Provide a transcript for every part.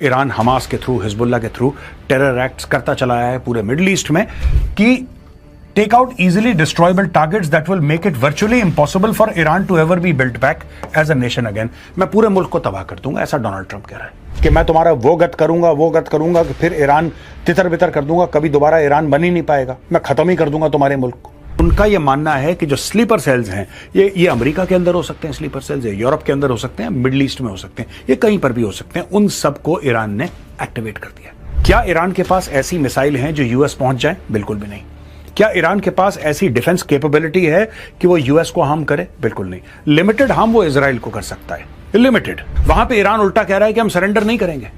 Iran Hamas के through, Hezbollah के through terror acts करता चला आया है पूरे मिडिल ईस्ट में कि take out easily destroyable targets that will make it virtually impossible for Iran to ever be built back as a nation again. मैं पूरे मुल्क को तबाह कर दूंगा, ऐसा डोनाल्ड ट्रंप कह रहा है कि मैं तुम्हारा वो गत करूंगा कि फिर ईरान तितर बितर कर दूंगा, कभी दोबारा ईरान बन ही नहीं पाएगा, मैं खत्म ही कर दूंगा तुम्हारे मुल्क को। उनका यह मानना है कि जो स्लीपर सेल्स हैं ये अमेरिका के अंदर हो सकते हैं, स्लीपर सेल्स ये यूरोप के अंदर हो सकते हैं, मिडिल ईस्ट में हो सकते हैं, ये कहीं पर भी हो सकते हैं, उन सबको ईरान ने एक्टिवेट कर दिया। क्या ईरान के पास ऐसी मिसाइल हैं जो यूएस पहुंच जाए? बिल्कुल भी नहीं। क्या ईरान के पास ऐसी डिफेंस कैपेबिलिटी है कि वो यूएस को हार्म करे? बिल्कुल नहीं। लिमिटेड हार्म वो इजराइल को कर सकता है, लिमिटेड। वहां पे ईरान उल्टा कह रहा है कि हम सरेंडर नहीं करेंगे।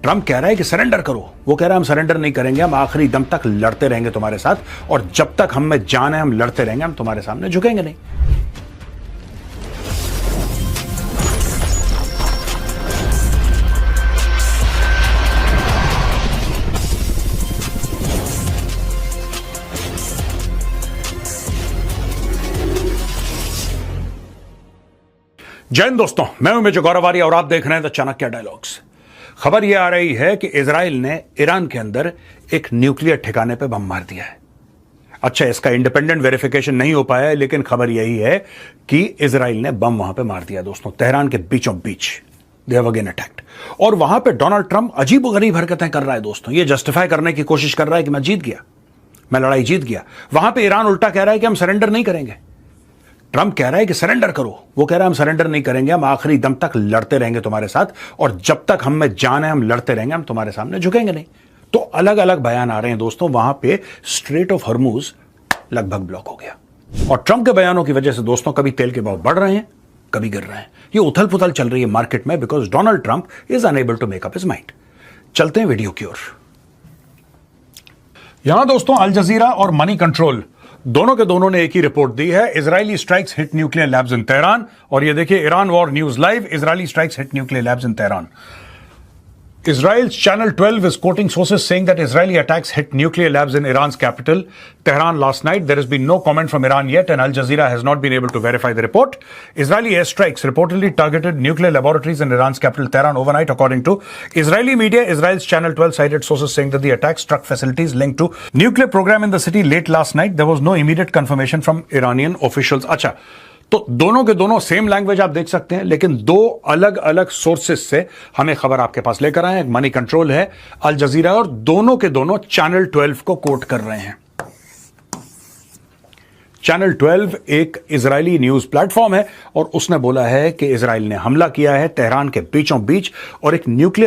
ट्रंप कह रहा है कि सरेंडर करो, वो कह रहा है हम सरेंडर नहीं करेंगे, हम आखिरी दम तक लड़ते रहेंगे तुम्हारे साथ, और जब तक हम में जान है हम लड़ते रहेंगे, हम तुम्हारे सामने झुकेंगे नहीं। जय हिंद दोस्तों, मैं हूं मेजर गौरव आर्य और आप देख रहे हैं द चाणक्य डायलॉग्स। खबर यह आ रही है कि इजराइल ने ईरान के अंदर एक न्यूक्लियर ठिकाने पे बम मार दिया है। अच्छा, इसका इंडिपेंडेंट वेरिफिकेशन नहीं हो पाया है, लेकिन खबर यही है कि इजराइल ने बम वहां पे मार दिया दोस्तों, तेहरान के बीचों बीच। They have again attacked. और वहां पे डोनाल्ड ट्रंप अजीब गरीब हरकतें कर रहा है दोस्तों। ये जस्टिफाई करने की कोशिश कर रहा है कि मैं जीत गया, मैं लड़ाई जीत गया। वहां पे ईरान उल्टा कह रहा है कि हम सरेंडर नहीं करेंगे। ट्रंप कह रहा है कि सरेंडर करो, वो कह रहा है हम सरेंडर नहीं करेंगे, हम आखिरी दम तक लड़ते रहेंगे तुम्हारे साथ, और जब तक हम में जान है हम लड़ते रहेंगे, हम तुम्हारे सामने झुकेंगे नहीं। तो अलग अलग बयान आ रहे हैं दोस्तों। वहां पे स्ट्रेट ऑफ हॉर्मुज लगभग ब्लॉक हो गया, और ट्रंप के बयानों की वजह से दोस्तों कभी तेल के भाव बढ़ रहे हैं, कभी गिर रहे हैं। ये उथल पुथल चल रही है मार्केट में, because Donald Trump is unable to make up his mind. चलते हैं वीडियो की ओर। यहां दोस्तों अल जजीरा और मनी कंट्रोल दोनों के दोनों ने एक ही रिपोर्ट दी है। Israeli strikes hit nuclear labs इन तेहरान। और ये देखिए, Iran war news live, Israeli strikes hit nuclear labs in Tehran. Israel's Channel 12 is quoting sources saying that Israeli attacks hit nuclear labs in Iran's capital, Tehran, last night. There has been no comment from Iran yet, and Al Jazeera has not been able to verify the report. Israeli airstrikes reportedly targeted nuclear laboratories in Iran's capital, Tehran, overnight, according to Israeli media. Israel's Channel 12 cited sources saying that the attack struck facilities linked to nuclear program in the city late last night. There was no immediate confirmation from Iranian officials. अच्छा, तो दोनों के दोनों same language आप देख सकते हैं, लेकिन दो अलग अलग सोर्सेस से हमें खबर आपके पास लेकर आए हैं। मनी कंट्रोल है, अल जजीरा, और दोनों के दोनों चैनल 12 को कोट कर रहे हैं। चैनल 12 एक इजरायली न्यूज प्लेटफॉर्म है, और उसने बोला है कि इजराइल ने हमला किया है तेहरान के बीचों बीच, और एक न्यूक्लियर